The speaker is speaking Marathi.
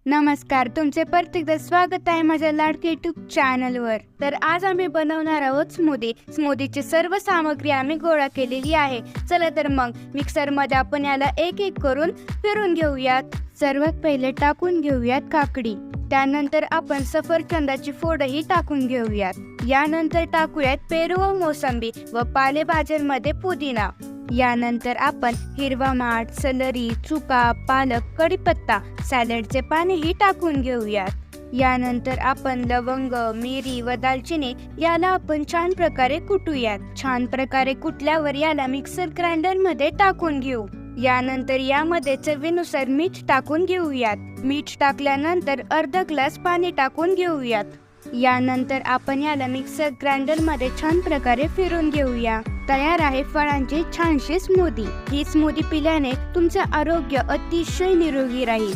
नमस्कार, तुमचे परत स्वागत आहे माझ्या लाडके यूट्यूब चॅनलवर. तर आज आम्ही बनवणार आहोत स्मूदीची सर्व सामग्री आम्ही गोळा केलेली आहे. चला तर मग मिक्सरमध्ये आपण याला एक एक करून फिरून घेऊयात. सर्वात पहिले टाकून घेऊयात काकडी. त्यानंतर आपण सफरचंदाची फोडही टाकून घेऊयात. यानंतर टाकूयात पेरू व मोसंबी व पालेभाज्यांमध्ये पुदिना. यानंतर आपण हिरवा माठ, सलरी, चुका, पालक, कढीपत्ता, सॅलडचे पानेही टाकून घेऊयात. यानंतर आपण लवंग, मिरी व दालचिनी याला आपण छान प्रकारे कुटूयात. छान प्रकारे कुटल्यावर याला मिक्सर ग्राइंडर मध्ये टाकून घेऊ. यानंतर यामध्ये चवीनुसार मीठ टाकून घेऊयात. मीठ टाकल्यानंतर अर्धा ग्लास पाणी टाकून घेऊयात. यानंतर आपण याला मिक्सर ग्राइंडर मध्ये छान प्रकारे फिरून घेऊया. तयार आहे फळांची छानशी स्मूदी. ही स्मूदी पिल्याने तुमचे आरोग्य अतिशय निरोगी राहील.